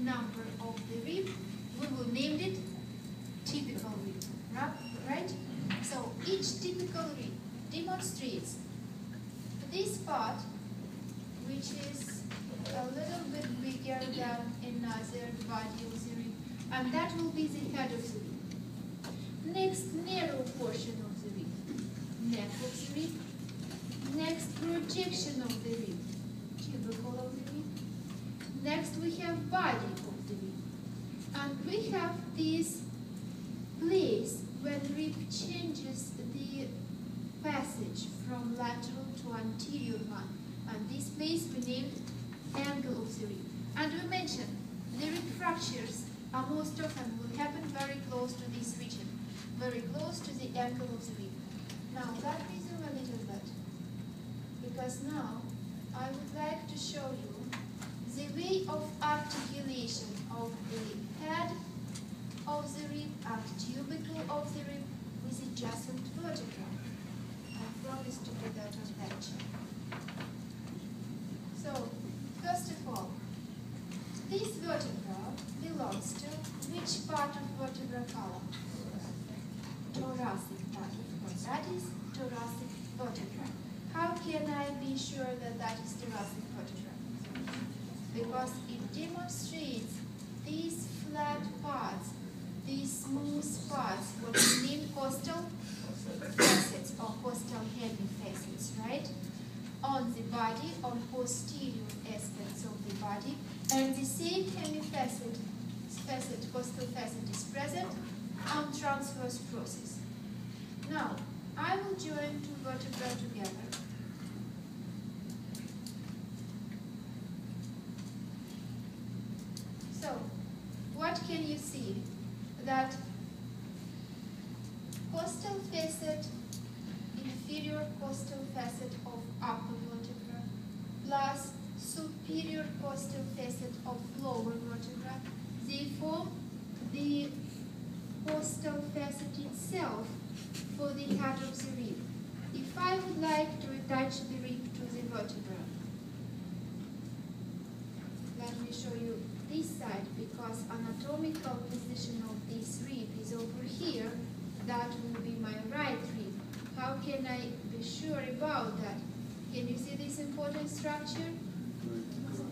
number of the rib, we will name it typical rib, right? So each typical rib demonstrates this part, which is a little bit bigger than another body of the rib, and that will be the head of the rib. Next, narrow portion of the rib, neck of the rib. Next, projection of the rib, tubercle of the rib. Next, we have body of the rib. And we have this place when rib changes the passage from lateral to anterior one. And this place we named angle of the rib. And we mentioned the rib fractures are most often will happen very close to this region, very close to the angle of the rib. Now that is a little bit, because now I would like to show you the way of articulation of the head of the rib and tubercle of the rib with adjacent vertebra. I promise to do that on lecture. So, first of all, this vertebra belongs to which part of vertebra column? Thoracic part, of course. That is thoracic vertebra. How can I be sure that that is thoracic vertebra? Because it demonstrates these flat parts, these smooth parts, what we name costal facets or costal hemifacets, right? On the body, on posterior aspects of the body, and the same hemifacet, costal facet is present on transverse process. Now, I will join two vertebrae together. So, what can you see? That costal facet, inferior costal facet of upper vertebra, plus superior costal facet of lower vertebra, they form the costal facet itself for the head of the rib. If I would like to attach the rib to the vertebra, let me show you this side, because anatomical position of this rib is over here. That will be my right rib. How can I be sure about that? Can you see this important structure?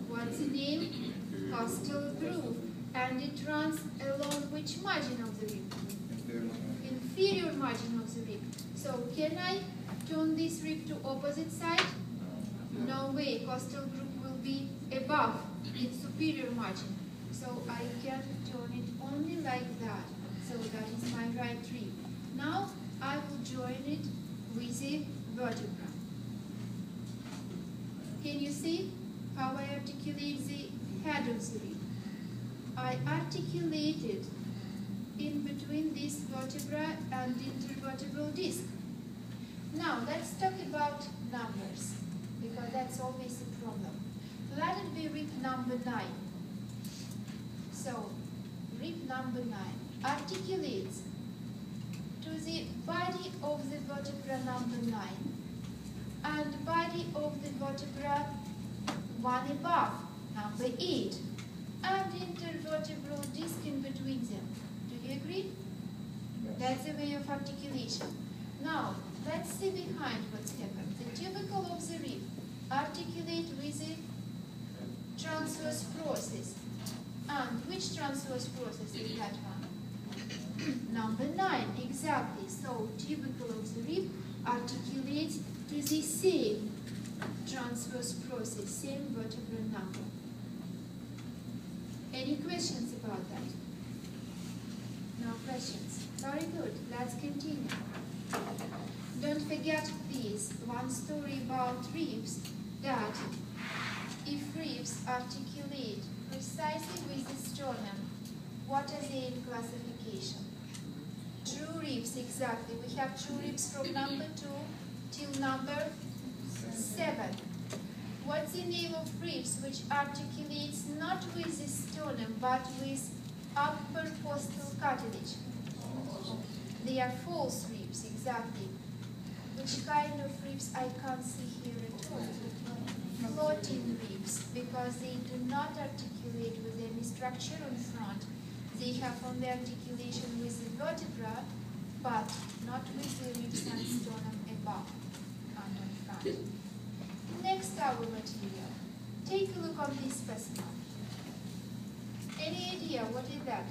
What's the name? Costal groove. And it runs along which margin of the rib? Inferior margin of the rib. So can I turn this rib to opposite side? No way. Costal groove will be above its superior margin. So I can turn it only like that. So that is my right rib. Now I will join it with the vertebra. Can you see how I articulate the head of the rib? I articulate it in between this vertebra and intervertebral disc. Now let's talk about numbers, because that's always a problem. Let it be rib number 9. So, rib number 9 articulates to the body of the vertebra number 9 and body of the vertebra one above, number 8, and intervertebral disc in between them. Do you agree? Yes. That's a way of articulation. Now, let's see behind what's happened. The tubercle of the rib articulate with the transverse process. And which transverse process is that one? Number 9, exactly. So, tubercle of the rib articulates to the same transverse process, same vertebral number. Any questions about that? No questions. Very good. Let's continue. Don't forget, please, one story about ribs, that if ribs articulate precisely with the sternum, what are they in classification? True ribs, exactly. We have true ribs from number 2 till number 7. What's the name of ribs which articulates not with the sternum but with upper costal cartilage? They are false ribs, exactly. Which kind of ribs I can't see here at all? floating ribs because they do not articulate with any structure on front. They have only articulation with the vertebra, but not with the ribs and sternum above and on front. Next, our material. Take a look on this specimen. Any idea what is that?